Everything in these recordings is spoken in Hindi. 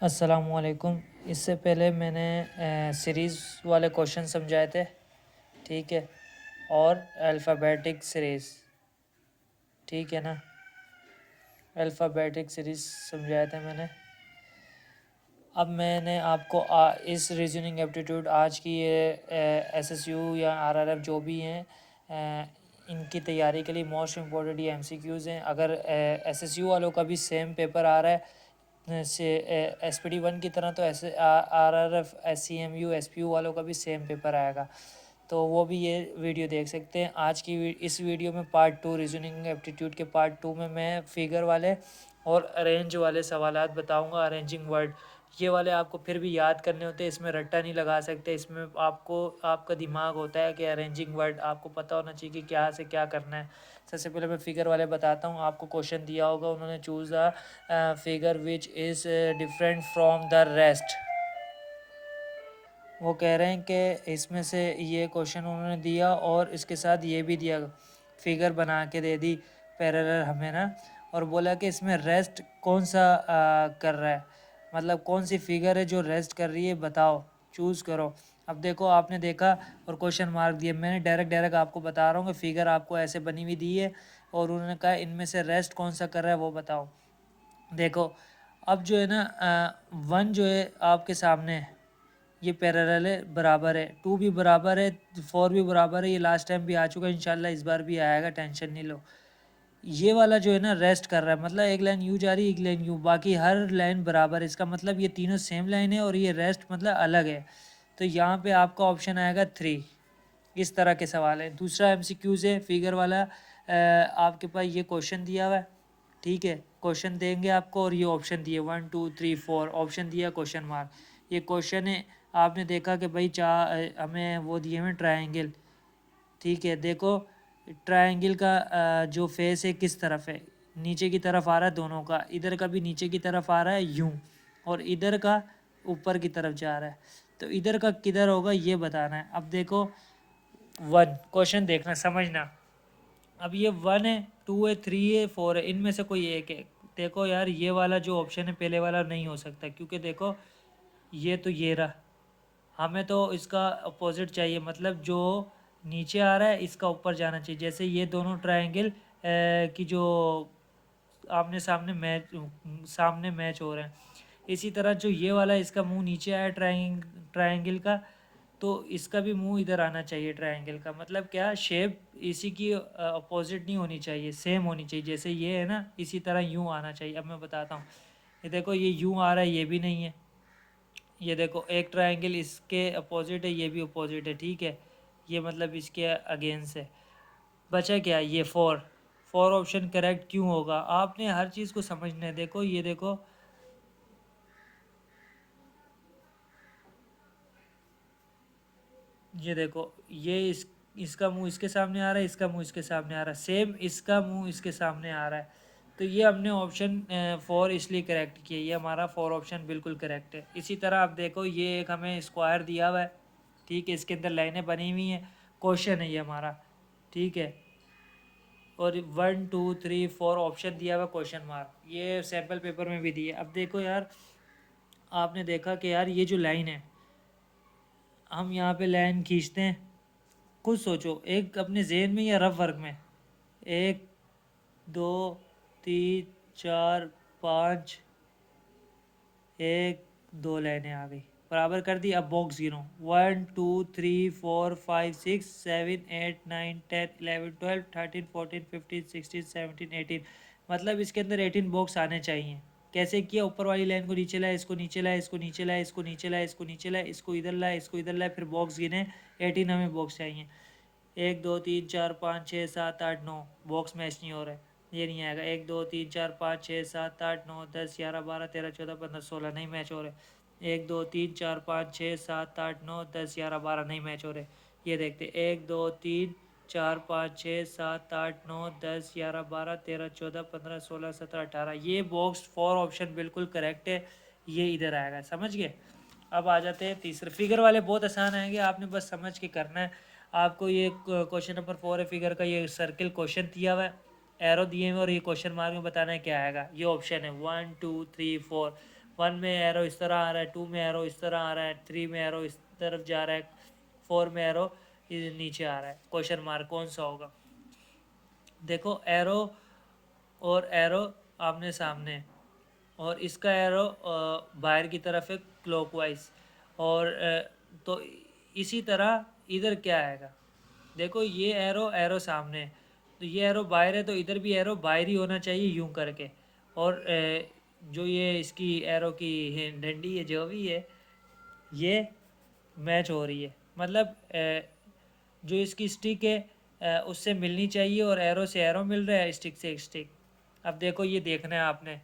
अस्सलामुअलैकुम। इससे पहले मैंने सीरीज़ वाले क्वेश्चन समझाए थे, ठीक है, और अल्फ़ाबेटिक सीरीज़, ठीक है ना। अल्फ़ाबेटिक सीरीज़ समझाया था मैंने। अब मैंने आपको इस रीजनिंग एप्टीट्यूड आज की ये एसएसयू या आरआरएफ जो भी हैं इनकी तैयारी के लिए मोस्ट इम्पोर्टेंट ये एमसीक्यूज़ हैं। अगर एसएसयू वालों का भी सेम पेपर आ रहा है से एसपीडी 1 की तरह, तो ऐसे आरआरएफ एससीएमयू एसपीयू वालों का भी सेम पेपर आएगा, तो वो भी ये वीडियो देख सकते हैं। आज की इस वीडियो में पार्ट 2 रीजनिंग एप्टीट्यूड के पार्ट 2 में मैं फिगर वाले और अरेंज वाले सवालात बताऊंगा। अरेंजिंग वर्ड ये वाले आपको फिर भी याद करने होते हैं, इसमें रट्टा नहीं लगा सकते। इसमें आपको आपका दिमाग होता है कि अरेंजिंग वर्ड आपको पता होना चाहिए कि क्या से क्या करना है। सबसे पहले मैं फिगर वाले बताता हूँ। आपको क्वेश्चन दिया होगा, उन्होंने choose the figure which is different from the rest. वो कह रहे हैं कि इसमें से ये क्वेश्चन उन्होंने दिया और इसके साथ ये भी दिया, फिगर बना के दे दी पैरेलल हमें ना, और बोला कि इसमें रेस्ट कौन सा कर रहा है, मतलब कौन सी फिगर है जो रेस्ट कर रही है, बताओ, चूज़ करो। अब देखो, आपने देखा और क्वेश्चन मार्क दिए। मैंने डायरेक्ट आपको बता रहा हूँ कि फिगर आपको ऐसे बनी हुई दी है और उन्होंने कहा इनमें से रेस्ट कौन सा कर रहा है वो बताओ। देखो, अब जो है ना 1 जो है आपके सामने है, ये पैरेलल है, बराबर है। 2 भी बराबर है, 4 भी बराबर है। ये लास्ट टाइम भी आ चुका है, इंशाल्लाह इस बार भी आएगा, टेंशन नहीं लो। ये वाला जो है ना रेस्ट कर रहा है, मतलब एक लाइन यू जा रही है, एक लाइन यू, बाकी हर लाइन बराबर है। इसका मतलब ये तीनों सेम लाइन है और ये रेस्ट मतलब अलग है। तो यहाँ पे आपका ऑप्शन आएगा 3। इस तरह के सवाल है। दूसरा एमसीक्यूज है फिगर वाला। आपके पास ये क्वेश्चन दिया हुआ है, ठीक है, क्वेश्चन देंगे आपको और ये ऑप्शन दिए 1 2 3 4, ऑप्शन दिया क्वेश्चन मार्क। ये क्वेश्चन है, आपने देखा कि भाई हमें वो दिए हुए ट्रायंगल, ठीक है। देखो ट्रायंगल का जो फेस है किस तरफ है, नीचे की तरफ आ रहा है दोनों का। इधर का भी नीचे की तरफ आ रहा है यूं, और इधर का ऊपर की तरफ जा रहा है। तो इधर का किधर होगा ये बताना है। अब देखो 1 क्वेश्चन देखना, समझना। अब ये 1 है, 2 है, 3 है, 4 है, इनमें से कोई एक है। देखो यार, ये वाला जो ऑप्शन है पहले वाला नहीं हो सकता, क्योंकि देखो ये तो ये रहा, हमें तो इसका अपोजिट चाहिए, मतलब जो नीचे आ रहा है इसका ऊपर जाना चाहिए। जैसे ये दोनों ट्रायंगल की जो सामने मैच हो रहे हैं, इसी तरह जो ये वाला इसका मुंह नीचे आया ट्रायंगल का, तो इसका भी मुंह इधर आना चाहिए ट्रायंगल का। मतलब क्या, शेप इसी की अपोजिट नहीं होनी चाहिए, सेम होनी चाहिए। जैसे ये है ना, इसी तरह यूं आना चाहिए। अब मैं बताता हूँ, ये देखो ये यूं आ रहा है, ये भी नहीं है। ये देखो एक ट्रायंगल इसके अपोजिट है, ये भी अपोजिट है, ठीक है, ये मतलब इसके अगेंस्ट है। बचा क्या, ये 4 ऑप्शन करेक्ट क्यों होगा, आपने हर चीज़ को समझना है। देखो ये देखो, ये देखो, ये इसका मुंह इसके सामने आ रहा है, इसका मुंह इसके सामने आ रहा है, सेम इसका मुंह इसके सामने आ रहा है। तो ये हमने ऑप्शन 4 इसलिए करेक्ट किया, ये हमारा 4 ऑप्शन बिल्कुल करेक्ट है। इसी तरह आप देखो, ये एक हमें स्क्वायर दिया हुआ है, ठीक है, इसके अंदर लाइनें बनी हुई हैं, क्वेश्चन है ये हमारा, ठीक है, और 1 2 3 4 ऑप्शन दिया हुआ क्वेश्चन मार्क, ये सैम्पल पेपर में भी दिया। अब देखो यार, आपने देखा कि यार ये जो लाइन है, हम यहाँ पे लाइन खींचते हैं, खुद सोचो, एक अपने जहन में या रफ वर्क में, 1 2 3 4 5, 1 2 लाइनें आ गई, बराबर कर दी। अब बॉक्स गिनो, 1 2 3 4 5 6 7 8 9 10 11 12 13 14 15 16 17 18, मतलब इसके अंदर 18 बॉक्स आने चाहिए। कैसे किया, ऊपर वाली लाइन को नीचे लाया, इसको नीचे लाया, इसको नीचे लाया, इसको नीचे लाया, इसको नीचे लाया, इसको इधर लाया, इसको इधर लाया, फिर बॉक्स गिने, 18 हमें बॉक्स चाहिए। 1 2 3 4 5 6 7 8 9, बॉक्स मैच नहीं हो रहा है, ये नहीं आएगा। 1 2 3 4 5 6 7 8 9 10 11 12 13 14 15 16, नहीं मैच हो रहे। 1 2 3 4 5 6 7 8 9 10 11 12 नहीं मैच हो रहे। ये देखते, 1 2 3 4 5 6 7 8 9 10 11 12 13 14 15 16 17 18, ये बॉक्स 4 ऑप्शन बिल्कुल करेक्ट है, ये इधर आएगा, समझ गए। अब आ जाते हैं तीसरे। फिगर वाले बहुत आसान आएंगे, आपने बस समझ के करना है। आपको ये क्वेश्चन नंबर 4 है, फिगर का ये सर्किल क्वेश्चन दिया हुआ है, एरो दिए हुए और ये क्वेश्चन मार्क में बताना है क्या आएगा। ये ऑप्शन है 1 2 3 4, 1 में एरो इस तरह आ रहा है, 2 में एरो इस तरह आ रहा है, 3 में एरो इस तरफ जा रहा है, 4 में एरो नीचे आ रहा है। क्वेश्चन मार्क कौन सा होगा? देखो एरो और एरो आमने सामने, और इसका एरो बाहर की तरफ है क्लॉकवाइज, और तो इसी तरह इधर क्या आएगा? देखो ये एरो एरो सामने है, तो ये एरो बाहर है, तो इधर भी एरो बाहर ही होना चाहिए यूं करके। और जो ये इसकी एरो की डंडी है जो भी है, ये मैच हो रही है, मतलब जो इसकी स्टिक है उससे मिलनी चाहिए, और एरो से एरो मिल रहा है, स्टिक से स्टिक। अब देखो ये देखना है आपने,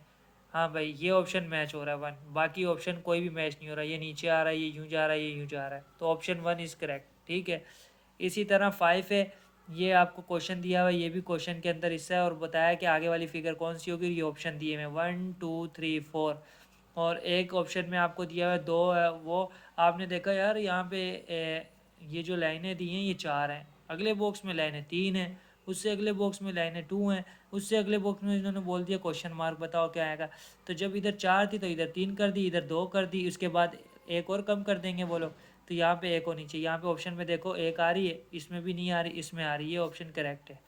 हाँ भाई ये ऑप्शन मैच हो रहा है 1, बाकी ऑप्शन कोई भी मैच नहीं हो रहा, ये नीचे आ रहा है, ये यूं जा रहा है, ये यूं जा रहा है, तो ऑप्शन 1 इज़ करेक्ट। ठीक है, इसी तरह 5 है, ये आपको क्वेश्चन दिया हुआ है, ये भी क्वेश्चन के अंदर हिस्सा है, और बताया कि आगे वाली फिगर कौन सी होगी, ये ऑप्शन दिए हुए 1 2 3 4, और एक ऑप्शन में आपको दिया हुआ है 2 है, वो आपने देखा यार यहाँ पे ये जो लाइनें दी हैं ये 4 हैं, अगले बॉक्स में लाइनें 3 हैं, उससे अगले बॉक्स में लाइनें 2 हैं, उससे अगले बॉक्स में इन्होंने बोल दिया क्वेश्चन मार्क बताओ क्या आएगा। तो जब इधर 4 थी तो इधर 3 कर दी, इधर 2 कर दी, उसके बाद एक और कम कर देंगे वो लोग, तो यहाँ पे एक होनी चाहिए। यहाँ पे ऑप्शन में देखो एक आ रही है, इसमें भी नहीं आ रही, इसमें आ रही है, ऑप्शन करेक्ट है।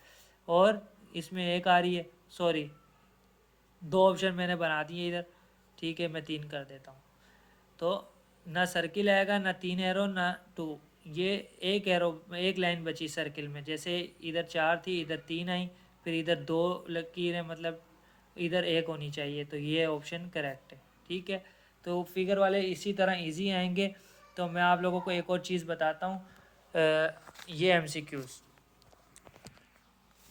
और इसमें एक आ रही है, सॉरी 2 ऑप्शन मैंने बना दिए इधर। ठीक है, मैं 3 कर देता हूँ, तो ना सर्किल आएगा, ना 3 एरो, ना 2, ये एक एरो, एक लाइन बची सर्किल में, जैसे इधर 4 थी, इधर 3 आई, फिर इधर 2 लकीर है, मतलब इधर एक होनी चाहिए, तो ये ऑप्शन करेक्ट है। ठीक है, तो फिगर वाले इसी तरह इजी आएंगे। तो मैं आप लोगों को एक और चीज़ बताता हूँ, ये एमसीक्यूज़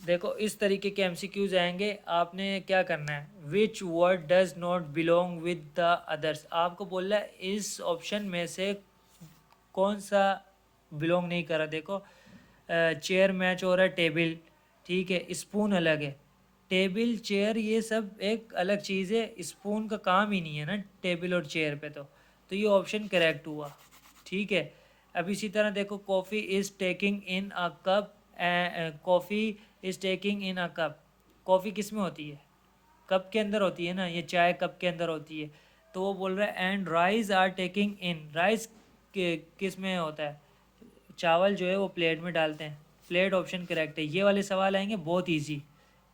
देखो, इस तरीके के एमसीक्यूज़ आएंगे, आपने क्या करना है, which word does not belong with the others, आपको बोलना है इस ऑप्शन में से कौन सा बिलोंग नहीं कर रहा। देखो चेयर मैच हो रहा है टेबल, ठीक है, स्पून अलग है, टेबल चेयर ये सब एक अलग चीज़ है, स्पून का काम ही नहीं है ना टेबल और चेयर पे, तो ये ऑप्शन करेक्ट हुआ। ठीक है, अब इसी तरह देखो, coffee is taking in a cup, coffee is taking in a cup, coffee किस में होती है? कप के अंदर होती है ना, ये चाय कप के अंदर होती है, तो वो बोल रहा है and rice are taking in, rice किस में होता है? चावल जो है वो प्लेट में डालते हैं, प्लेट ऑप्शन करेक्ट है। ये वाले सवाल आएंगे बहुत इजी।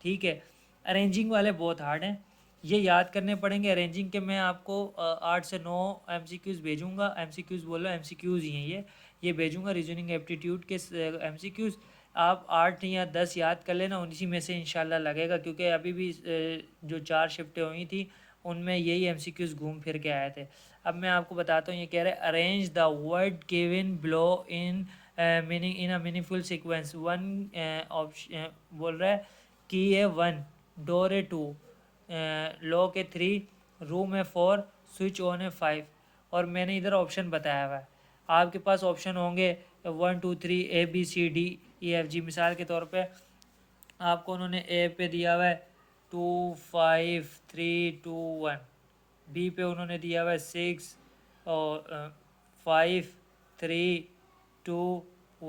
ठीक है, अरेंजिंग वाले बहुत हार्ड हैं, ये याद करने पड़ेंगे। अरेंजिंग के मैं आपको 8 से 9 एमसीक्यूज़ भेजूंगा, एमसीक्यूज़ बोलो एमसीक्यूज़ ही हैं ये भेजूंगा, रीजनिंग एप्टीट्यूड के एमसीक्यूज़, आप 8 या 10 याद कर लेना, उसी में से इंशाल्लाह लगेगा, क्योंकि अभी भी जो 4 शिफ्टें हुई थी उनमें यही एमसीक्यूज़ घूम फिर के आए थे। अब मैं आपको बताता हूँ, ये कह रहे हैं arrange the word given below in meaning in a meaningful sequence. 1 option बोल रहा है की है 1, डोर है 2, लॉक है 3, रूम है 4, स्विच ऑन है 5, और मैंने इधर ऑप्शन बताया हुआ है। आपके पास ऑप्शन होंगे 1 2 3 ABCDEFG, मिसाल के तौर पे आपको उन्होंने ए पे दिया हुआ है 2 5 3 2 1, बी पे उन्होंने दिया हुआ है 6 और 5 3 2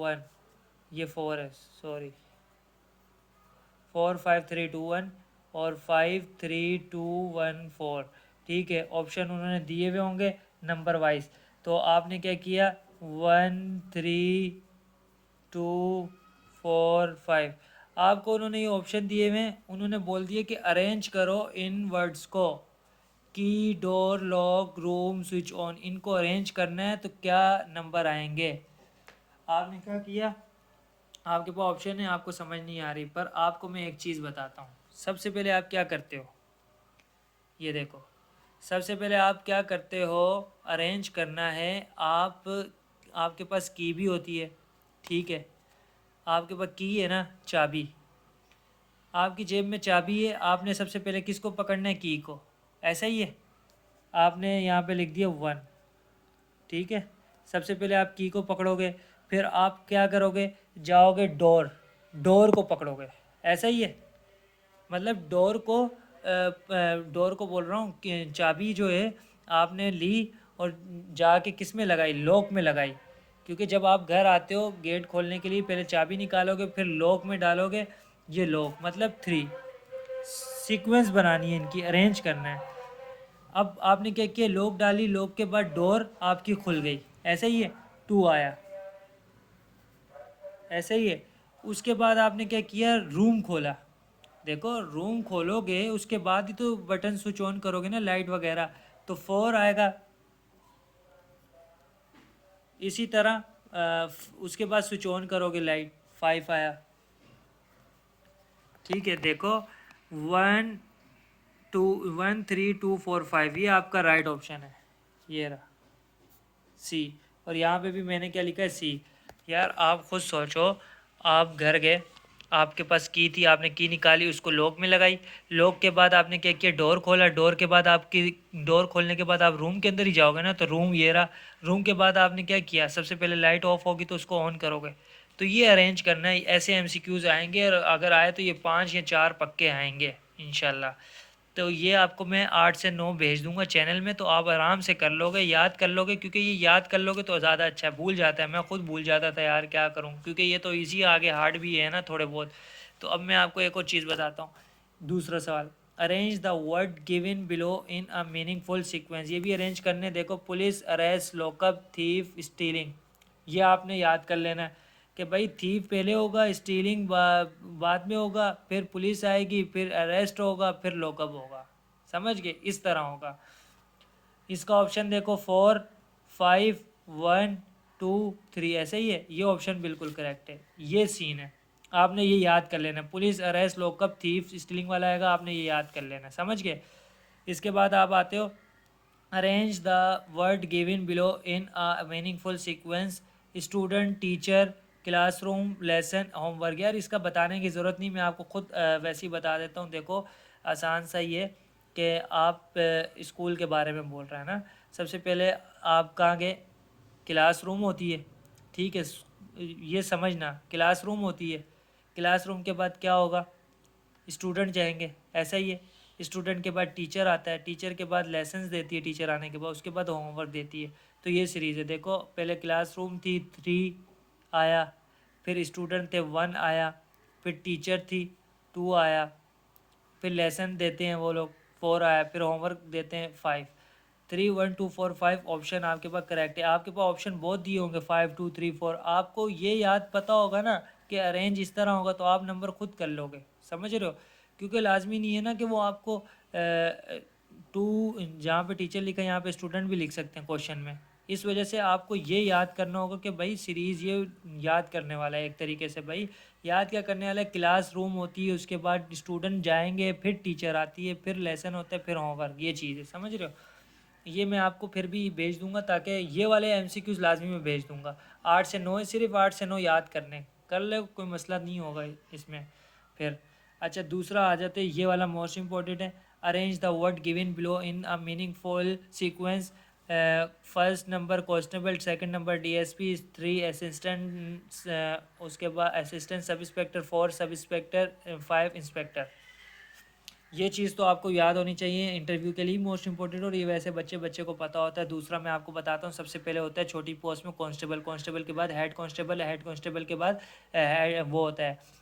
1, ये 4 है, सॉरी 4 5 3 2 1 और 5 3 2 1 4। ठीक है, ऑप्शन उन्होंने दिए हुए होंगे नंबर वाइज, तो आपने क्या किया 1 3 2 4 5, आपको उन्होंने ये ऑप्शन दिए हुए हैं, उन्होंने बोल दिया कि अरेंज करो इन वर्ड्स को, की door lock room switch on, इनको अरेंज करना है, तो क्या नंबर आएंगे? आपने क्या किया, आपके पास ऑप्शन है, आपको समझ नहीं आ रही, पर आपको मैं एक चीज़ बताता हूँ। सबसे पहले आप क्या करते हो, ये देखो, सबसे पहले आप क्या करते हो, अरेंज करना है, आप आपके पास की भी होती है, ठीक है, आपके पास की है ना, चाबी, आपकी जेब में चाबी है, आपने सबसे पहले किसको पकड़ना है, की को, ऐसा ही है, आपने यहाँ पे लिख दिया 1। ठीक है, सबसे पहले आप की को पकड़ोगे, फिर आप क्या करोगे, जाओगे डोर, डोर को पकड़ोगे, ऐसा ही है, मतलब डोर को बोल रहा हूँ कि चाबी जो है आपने ली और जाके किस में लगाई, लॉक में लगाई, क्योंकि जब आप घर आते हो गेट खोलने के लिए पहले चाबी निकालोगे, फिर लॉक में डालोगे, ये लॉक मतलब 3, सीक्वेंस बनानी है इनकी, अरेंज करना है। अब आपने क्या किया, लॉक डाली, लॉक के बाद डोर आपकी खुल गई, ऐसे ही है, 2 आया, ऐसे ही है। उसके बाद आपने क्या किया, रूम खोला, देखो रूम खोलोगे उसके बाद ही तो बटन स्विच ऑन करोगे ना, लाइट वगैरह, तो 4 आएगा। इसी तरह उसके बाद स्विच ऑन करोगे लाइट, 5 आया। ठीक है, देखो 1 3 2 4 5, ये आपका राइट ऑप्शन है, ये रहा सी। और यहाँ पे भी मैंने क्या लिखा है, सी। यार आप खुद सोचो, आप घर गए, आपके पास की थी, आपने की निकाली, उसको लॉक में लगाई, लॉक के बाद आपने क्या किया, डोर खोला, डोर के बाद आपकी डोर खोलने के बाद आप रूम के अंदर ही जाओगे ना, तो रूम ये रहा। रूम के बाद आपने क्या किया, सबसे पहले लाइट ऑफ होगी तो उसको ऑन करोगे। तो ये अरेंज करना है, ऐसे एमसीक्यूज आएंगे, और अगर आए तो ये 5 या 4 पक्के आएंगे इंशाल्लाह। तो ये आपको मैं 8 से 9 भेज दूंगा चैनल में, तो आप आराम से कर लोगे, याद कर लोगे, क्योंकि ये याद कर लोगे तो ज़्यादा अच्छा है। भूल जाता है, मैं खुद भूल जाता था यार, क्या करूँ, क्योंकि ये तो इजी, आगे हार्ड भी है ना थोड़े बहुत। तो अब मैं आपको एक और चीज़ बताता हूँ। दूसरा सवाल, arrange the word given below in a meaningful sequence, ये भी अरेंज करने, देखो police, arrest, lockup, thief, stealing, ये आपने याद कर लेना है कि भाई थीफ पहले होगा, स्टीलिंग बाद में होगा, फिर पुलिस आएगी, फिर अरेस्ट होगा, फिर लॉकअप होगा, समझ गए, इस तरह होगा। इसका ऑप्शन देखो 4 5 1 2 3, ऐसे ही है, ये ऑप्शन बिल्कुल करेक्ट है, ये सीन है। आपने ये याद कर लेना, police, arrest, lockup, thief, stealing वाला आएगा, आपने ये याद कर लेना, समझ गए। इसके बाद आप आते हो, arrange the word given below in a meaningful sequence, student, teacher, classroom, lesson, homework. यार इसका बताने की ज़रूरत नहीं, मैं आपको खुद वैसे ही बता देता हूँ। देखो आसान सा ये कि आप स्कूल के बारे में बोल रहे हैं ना, सबसे पहले आप कहाँ गए, क्लासरूम होती है, ठीक है, ये समझना, क्लासरूम होती है, क्लासरूम के बाद क्या होगा, स्टूडेंट जाएंगे, ऐसा ही है। स्टूडेंट के बाद टीचर आता है, टीचर के बाद लेसन्स देती है, टीचर आने के बाद उसके बाद होमवर्क देती है। तो ये सीरीज़ है, देखो पहले क्लासरूम थी, 3 आया, फिर स्टूडेंट थे, 1 आया, फिर टीचर थी, 2 आया, फिर लेसन देते हैं वो लोग, 4 आया, फिर होमवर्क देते हैं, 5। 3 1 2 4 5 ऑप्शन आपके पास करेक्ट है। आपके पास ऑप्शन बहुत दिए होंगे, 5 2 3 4, आपको ये याद पता होगा ना कि अरेंज इस तरह होगा, तो आप नंबर खुद कर लोगे, समझ रहे हो। क्योंकि लाजमी नहीं है ना कि वो आपको टू, जहाँ पे टीचर लिखा है यहाँ पे स्टूडेंट भी लिख सकते हैं क्वेश्चन में। इस वजह से आपको ये याद करना होगा कि भाई सीरीज़ ये याद करने वाला है एक तरीके से। भाई याद क्या करने वाला है, क्लास रूम होती है, उसके बाद स्टूडेंट जाएंगे, फिर टीचर आती है, फिर लेसन होता है, फिर होमवर्क, ये चीज़ है, समझ रहे हो। ये मैं आपको फिर भी भेज दूंगा, ताकि ये वाले एमसीक्यूज लाजमी मैं भेज दूंगा। 8 से 9 है, सिर्फ 8 से 9 याद करने, कर ले, कोई मसला नहीं होगा इसमें फिर। अच्छा दूसरा आ जाते, ये वाला मोस्ट इंपॉर्टेंट है, arrange the word given below in a meaningful sequence. First number constable, second number DSP, 3 assistant, उसके बाद assistant sub inspector, 4 sub inspector, 5 inspector. ये चीज़ तो आपको याद होनी चाहिए, इंटरव्यू के लिए मोस्ट इंपॉर्टेंट, और ये वैसे बच्चे बच्चे को पता होता है। दूसरा मैं आपको बताता हूँ, सबसे पहले होता है छोटी पोस्ट में कांस्टेबल, कांस्टेबल के बाद हेड कांस्टेबल, हेड कांस्टेबल के बाद वो होता है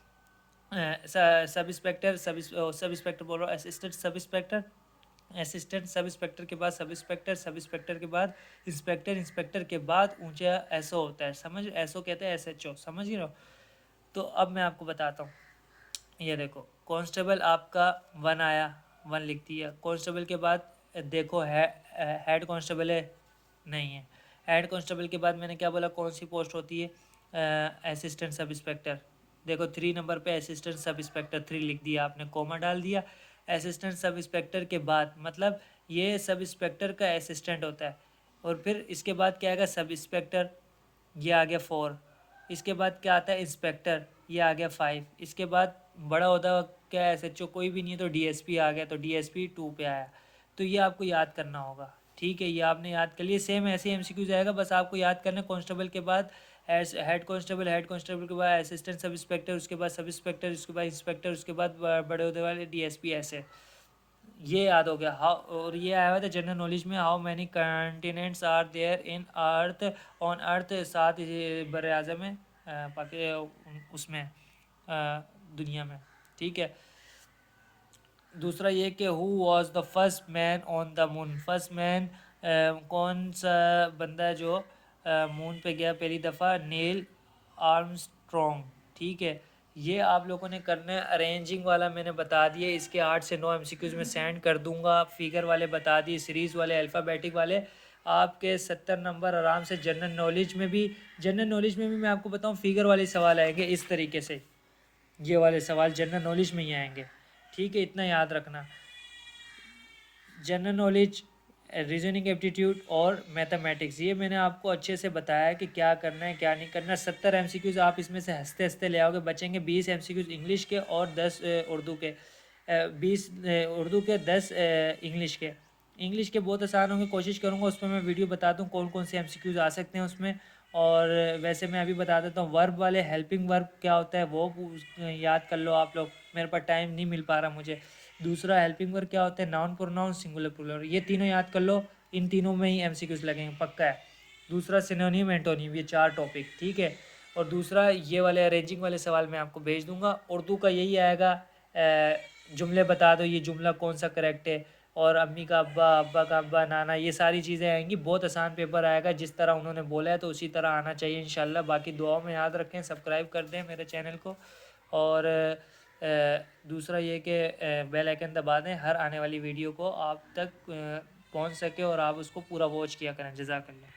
सब इंस्पेक्टर, सब इंस्पेक्टर बोल रहा हूँ, assistant sub inspector, assistant sub inspector के बाद सब इंस्पेक्टर, सब इंस्पेक्टर के बाद इंस्पेक्टर, इंस्पेक्टर के बाद ऊंचा एसओ होता है, समझ, एसओ कहते हैं एसएचओ, समझ रहे हो। तो अब मैं आपको बताता हूँ, ये देखो कांस्टेबल आपका 1 आया, 1 लिख दिया। कांस्टेबल के बाद देखो हेड कांस्टेबल है, नहीं है। हेड कांस्टेबल के बाद मैंने क्या बोला, कौन सी पोस्ट होती है, असिस्टेंट सब इंस्पेक्टर। देखो 3 नंबर पे असिस्टेंट सब इंस्पेक्टर, 3 लिख दिया आपने, कोमा डाल दिया। असिस्टेंट सब इंस्पेक्टर के बाद मतलब ये सब इंस्पेक्टर का असिस्टेंट होता है, और फिर इसके बाद क्या आएगा, सब इंस्पेक्टर, ये आ गया 4। इसके बाद क्या आता है, इंस्पेक्टर, ये आ गया 5। इसके बाद बड़ा होता है क्या, एसएचओ कोई भी नहीं है तो डीएसपी आ गया, तो डीएसपी 2 पे आया। तो ये आपको याद करना होगा, ठीक है, ये आपने याद कर लिया। सेम ऐसे एमसीक्यू जाएगा, बस आपको याद करना कांस्टेबल के बाद हेड कांस्टेबल, हेड कांस्टेबल के बाद असिस्टेंट सब इंस्पेक्टर, उसके बाद सब इंस्पेक्टर, उसके बाद इंस्पेक्टर, उसके बाद बड़े होते वाले डीएसपी, ऐसे। ये याद हो गया। हाउ, और ये आया हुआ था जनरल नॉलेज में, how many continents are there in earth, on earth, 7 बर आज़म में, उसमें दुनिया में, ठीक है। दूसरा ये कि who was the first man on the moon, first man कौन सा बंदा जो मून पे गया पहली दफ़ा, नील आर्मस्ट्रॉन्ग। ठीक है, ये आप लोगों ने करना है। अरेंजिंग वाला मैंने बता दिया, इसके 8 से 9 एमसीक्यूज में सेंड कर दूंगा। फिगर वाले बता दिए, सीरीज़ वाले, अल्फ़ाबेटिक वाले। आपके 70 नंबर आराम से। जनरल नॉलेज में भी, जनरल नॉलेज में भी मैं आपको बताऊं फिगर वाले सवाल आएंगे इस तरीके से, ये वाले सवाल जनरल नॉलेज में ही आएंगे। ठीक है, इतना याद रखना। जनरल नॉलेज, रीजनिंग एप्टीट्यूड और मैथमेटिक्स, ये मैंने आपको अच्छे से बताया कि क्या करना है क्या नहीं करना। 70 एमसीक्यूज़ आप इसमें से हंसते हंसते ले आओगे। बचेंगे 20 एमसीक्यूज़ इंग्लिश के और 10 उर्दू के। 20 उर्दू के, 10 इंग्लिश के। इंग्लिश के बहुत आसान होंगे, कोशिश करूँगा उस पर मैं वीडियो बता दूँ कौन कौन से एमसीक्यूज़ आ सकते हैं उसमें। और वैसे मैं अभी बता देता हूँ वर्ब वाले, हेल्पिंग वर्ब क्या होता है वो याद कर लो आप लोग, मेरे पास टाइम नहीं मिल पा रहा मुझे। दूसरा हेल्पिंग वर्ब क्या होता है, नाउन प्रोनाउन सिंगुलर प्लूरल, ये तीनों याद कर लो। इन तीनों में ही एमसीक्यूज लगेंगे पक्का है। दूसरा सिनोनिम एंटोनिम, ये 4 टॉपिक। ठीक है, और दूसरा ये वाले अरेंजिंग वाले सवाल मैं आपको भेज दूंगा। उर्दू का यही आएगा, जुमले बता दो ये जुमला कौन सा करेक्ट है, और अम्मी का अब्बा, अब्बा का अब्बा, नाना, ये सारी चीज़ें आएंगी। बहुत आसान पेपर आएगा, जिस तरह उन्होंने बोला है तो उसी तरह आना चाहिए इंशाल्लाह। बाकी दुआओं में याद रखें, सब्सक्राइब कर दें मेरे चैनल को। और दूसरा ये कि बेल आइकन दबा दें, हर आने वाली वीडियो को आप तक पहुंच सके और आप उसको पूरा वॉच किया करें। जज़ाकल्लाह।